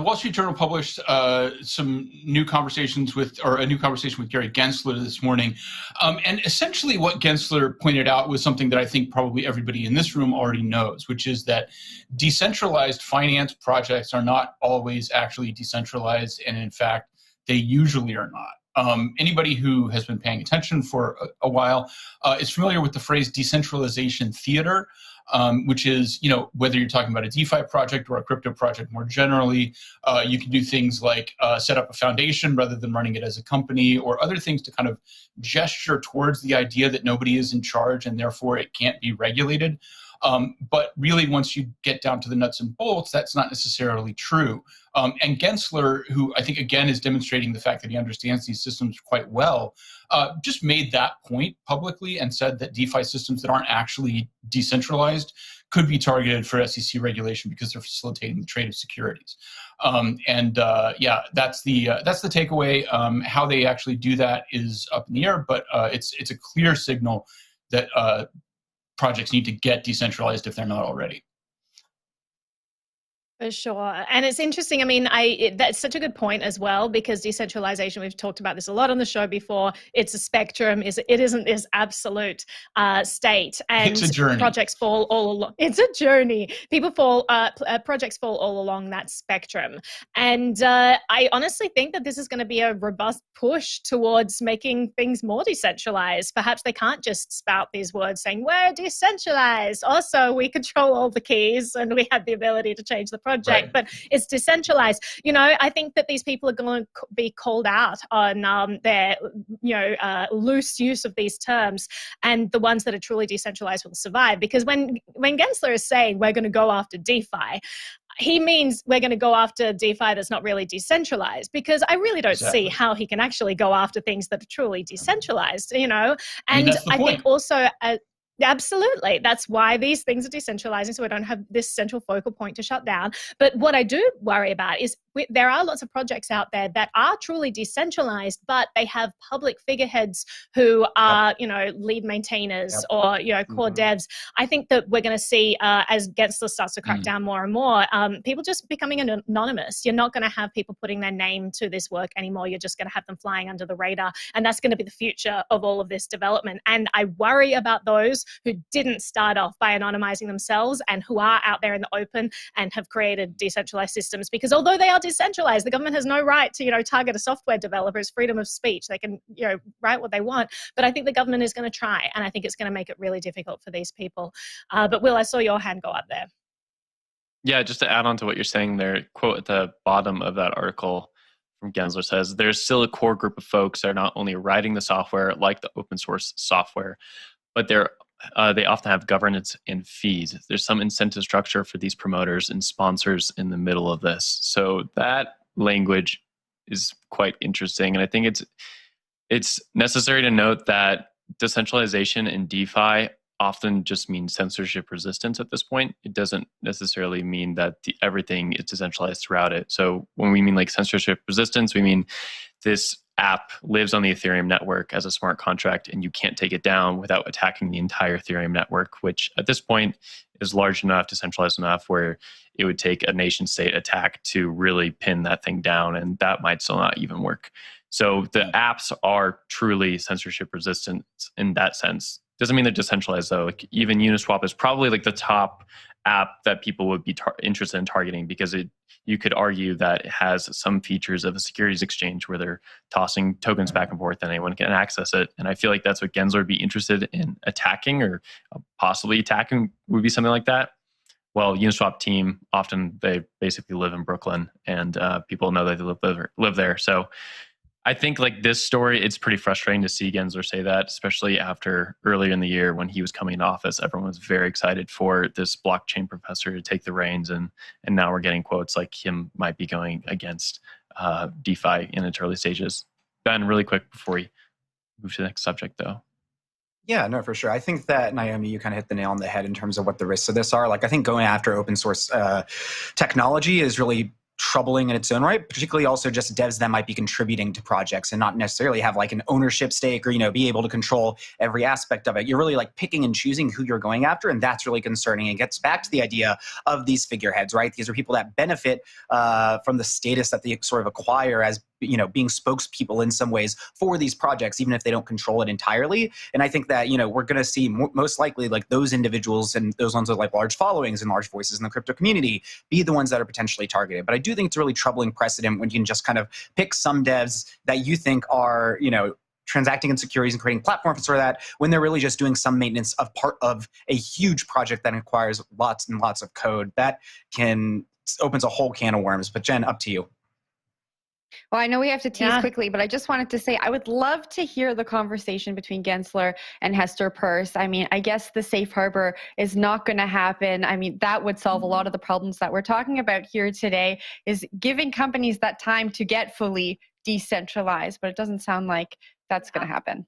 Wall Street Journal published some new conversations with, or a new conversation with Gary Gensler this morning. And essentially what Gensler pointed out was something that I think probably everybody in this room already knows, which is that decentralized finance projects are not always actually decentralized. And in fact, they usually are not. Anybody who has been paying attention for a while is familiar with the phrase decentralization theater, which is, whether you're talking about a DeFi project or a crypto project more generally, you can do things like set up a foundation rather than running it as a company, or other things to kind of gesture towards the idea that nobody is in charge and therefore it can't be regulated. But really, once you get down to the nuts and bolts, that's not necessarily true. And Gensler, who I think, again, is demonstrating the fact that he understands these systems quite well, just made that point publicly and said that DeFi systems that aren't actually decentralized could be targeted for SEC regulation because they're facilitating the trade of securities. Yeah, that's the takeaway. How they actually do that is up in the air, but it's a clear signal that projects need to get decentralized if they're not already. For sure. And it's interesting. I mean, that's such a good point as well, because decentralization, we've talked about this a lot on the show before, it's a spectrum, it isn't this absolute state. And it's a journey. Projects fall all along. It's a journey. Projects fall all along that spectrum. And I honestly think that this is going to be a robust push towards making things more decentralized. Perhaps they can't just spout these words saying, we're decentralized. Also, we control all the keys and we have the ability to change the project, right. But it's decentralized. I think that these people are going to be called out on their, loose use of these terms, and the ones that are truly decentralized will survive. Because when Gensler is saying we're going to go after DeFi, he means we're going to go after DeFi that's not really decentralized, because I really don't see how he can actually go after things that are truly decentralized, And I think also... absolutely. That's why these things are decentralizing, so we don't have this central focal point to shut down. But what I do worry about is there are lots of projects out there that are truly decentralized, but they have public figureheads who are, lead maintainers or, core devs. I think that we're going to see, as Gensler starts to crack down more and more, people just becoming anonymous. You're not going to have people putting their name to this work anymore. You're just going to have them flying under the radar. And that's going to be the future of all of this development. And I worry about those who didn't start off by anonymizing themselves and who are out there in the open and have created decentralized systems, because although they are decentralized, the government has no right to, target a software developer's freedom of speech. They can, write what they want, but I think the government is going to try, and I think it's going to make it really difficult for these people. But Will, I saw your hand go up there. Yeah, just to add on to what you're saying there, quote at the bottom of that article from Gensler says, there's still a core group of folks that are not only writing the software like the open source software, but they often have governance and fees. There's some incentive structure for these promoters and sponsors in the middle of this. So that language is quite interesting. And I think it's necessary to note that decentralization in DeFi often just means censorship resistance at this point. It doesn't necessarily mean that everything is decentralized throughout it. So when we mean like censorship resistance, we mean this app lives on the Ethereum network as a smart contract, and you can't take it down without attacking the entire Ethereum network, which at this point is large enough, decentralized enough, where it would take a nation state attack to really pin that thing down, and that might still not even work. So the apps are truly censorship resistant in that sense. Doesn't mean they're decentralized though. Like even Uniswap is probably like the top app that people would be interested in targeting, because you could argue that it has some features of a securities exchange where they're tossing tokens back and forth and anyone can access it. And I feel like that's what Gensler would be interested in attacking, or possibly attacking would be something like that. Well, Uniswap team, often they basically live in Brooklyn, and people know that they live there. So I think like this story, it's pretty frustrating to see Gensler say that, especially after earlier in the year when he was coming into office. Everyone was very excited for this blockchain professor to take the reins, and now we're getting quotes like him might be going against DeFi in its early stages. Ben, really quick before we move to the next subject though. Yeah, no, for sure. I think that, Naomi, you kind of hit the nail on the head in terms of what the risks of this are. Like, I think going after open source technology is really troubling in its own right, particularly also just devs that might be contributing to projects and not necessarily have like an ownership stake or, be able to control every aspect of it. You're really like picking and choosing who you're going after, and that's really concerning. It gets back to the idea of these figureheads, right? These are people that benefit from the status that they sort of acquire as being spokespeople in some ways for these projects, even if they don't control it entirely. And I think that, we're going to see most likely like those individuals and those ones with like large followings and large voices in the crypto community be the ones that are potentially targeted. But I do think it's a really troubling precedent when you can just kind of pick some devs that you think are, transacting in securities and creating platforms for that, when they're really just doing some maintenance of part of a huge project that requires lots and lots of code. That opens a whole can of worms. But Jen, up to you. Well, I know we have to tease quickly, but I just wanted to say I would love to hear the conversation between Gensler and Hester Peirce. I mean, I guess the safe harbor is not going to happen. I mean, that would solve a lot of the problems that we're talking about here today, is giving companies that time to get fully decentralized, but it doesn't sound like that's going to happen.